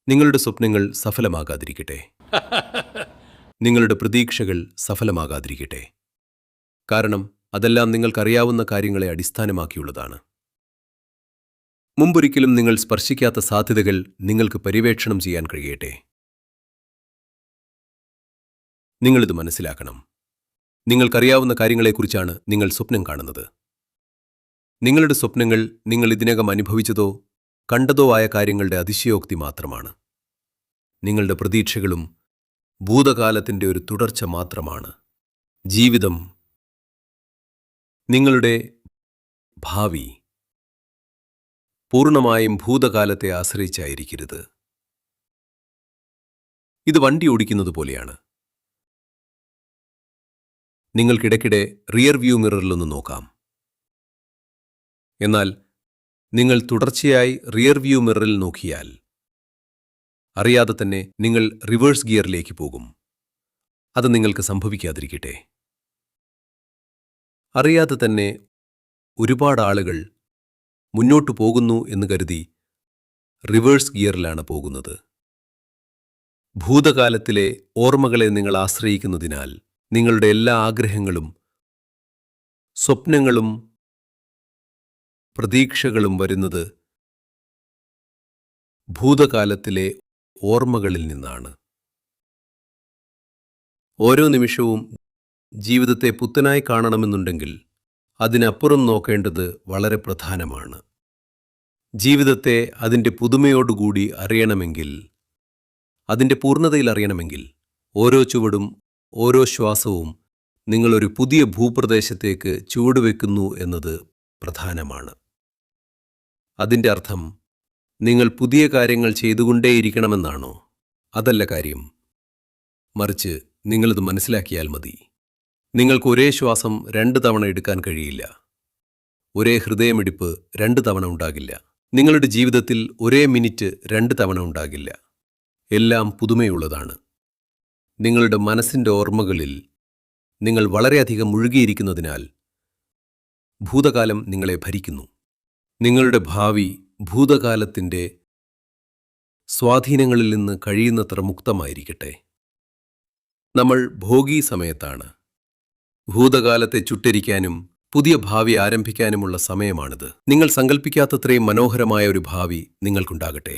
നിങ്ങളുടെ സ്വപ്നങ്ങൾ സഫലമാകാതിരിക്കട്ടെ. നിങ്ങളുടെ പ്രതീക്ഷകൾ സഫലമാകാതിരിക്കട്ടെ. കാരണം അതെല്ലാം നിങ്ങൾക്കറിയാവുന്ന കാര്യങ്ങളെ അടിസ്ഥാനമാക്കിയുള്ളതാണ്. മുമ്പൊരിക്കലും നിങ്ങൾ സ്പർശിക്കാത്ത സാധ്യതകൾ നിങ്ങൾക്ക് പര്യവേക്ഷണം ചെയ്യാൻ കഴിയട്ടെ. നിങ്ങളിത് മനസ്സിലാക്കണം. നിങ്ങൾക്കറിയാവുന്ന കാര്യങ്ങളെക്കുറിച്ചാണ് നിങ്ങൾ സ്വപ്നം കാണുന്നത്. നിങ്ങളുടെ സ്വപ്നങ്ങൾ നിങ്ങൾ ഇതിനകം അനുഭവിച്ചതോ കണ്ടതോ ആയ കാര്യങ്ങളുടെ അതിശയോക്തി മാത്രമാണ്. നിങ്ങളുടെ പ്രതീക്ഷകളും ഭൂതകാലത്തിൻ്റെ ഒരു തുടർച്ച മാത്രമാണ്. ജീവിതം, നിങ്ങളുടെ ഭാവി പൂർണ്ണമായും ഭൂതകാലത്തെ ആശ്രയിച്ചായിരിക്കരുത്. ഇത് വണ്ടി ഓടിക്കുന്നത് പോലെയാണ്. നിങ്ങൾക്കിടയ്ക്കിടെ റിയർ വ്യൂ മിററിലൊന്ന് നോക്കാം. എന്നാൽ നിങ്ങൾ തുടർച്ചയായി റിയർ വ്യൂ മിററിൽ നോക്കിയാൽ അറിയാതെ തന്നെ നിങ്ങൾ റിവേഴ്സ് ഗിയറിലേക്ക് പോകും. അത് നിങ്ങൾക്ക് സംഭവിക്കാതിരിക്കട്ടെ. അറിയാതെ തന്നെ ഒരുപാട് ആളുകൾ മുന്നോട്ടു പോകുന്നു എന്ന് കരുതി റിവേഴ്സ് ഗിയറിലാണ് പോകുന്നത്. ഭൂതകാലത്തിലെ ഓർമ്മകളെ നിങ്ങൾ ആശ്രയിക്കുന്നതിനാൽ നിങ്ങളുടെ എല്ലാ ആഗ്രഹങ്ങളും സ്വപ്നങ്ങളും പ്രതീക്ഷകളും വരുന്നത് ഭൂതകാലത്തിലെ ഓർമ്മകളിൽ നിന്നാണ്. ഓരോ നിമിഷവും ജീവിതത്തെ പുത്തനായി കാണണമെന്നുണ്ടെങ്കിൽ അതിനപ്പുറം നോക്കേണ്ടത് വളരെ പ്രധാനമാണ്. ജീവിതത്തെ അതിൻ്റെ പുതുമയോടുകൂടി അറിയണമെങ്കിൽ, അതിൻ്റെ പൂർണ്ണതയിൽ അറിയണമെങ്കിൽ, ഓരോ ചുവടും ഓരോ ശ്വാസവും നിങ്ങളൊരു പുതിയ ഭൂപ്രദേശത്തേക്ക് ചുവടുവെക്കുന്നു എന്നത് പ്രധാനമാണ്. അതിൻ്റെ അർത്ഥം നിങ്ങൾ പുതിയ കാര്യങ്ങൾ ചെയ്തുകൊണ്ടേയിരിക്കണമെന്നാണോ? അതല്ല കാര്യം. മറിച്ച് നിങ്ങളിത് മനസ്സിലാക്കിയാൽ മതി. നിങ്ങൾക്ക് ഒരേ ശ്വാസം 2 തവണ എടുക്കാൻ കഴിയില്ല. ഒരേ ഹൃദയമിടിപ്പ് 2 തവണ ഉണ്ടാകില്ല. നിങ്ങളുടെ ജീവിതത്തിൽ ഒരേ മിനിറ്റ് 2 തവണ ഉണ്ടാകില്ല. എല്ലാം പുതുമയുള്ളതാണ്. നിങ്ങളുടെ മനസ്സിൻ്റെ ഓർമ്മകളിൽ നിങ്ങൾ വളരെയധികം മുഴുകിയിരിക്കുന്നതിനാൽ ഭൂതകാലം നിങ്ങളെ ഭരിക്കുന്നു. നിങ്ങളുടെ ഭാവി ഭൂതകാലത്തിൻ്റെ സ്വാധീനങ്ങളിൽ നിന്ന് കഴിയുന്നത്ര മുക്തമായിരിക്കട്ടെ. നമ്മൾ ഭോഗി സമയത്താണ്. ഭൂതകാലത്തെ ചുട്ടരിക്കാനും പുതിയ ഭാവി ആരംഭിക്കാനുമുള്ള സമയമാണിത്. നിങ്ങൾ സങ്കല്പിക്കാത്തത്രയും മനോഹരമായ ഒരു ഭാവി നിങ്ങൾക്കുണ്ടാകട്ടെ.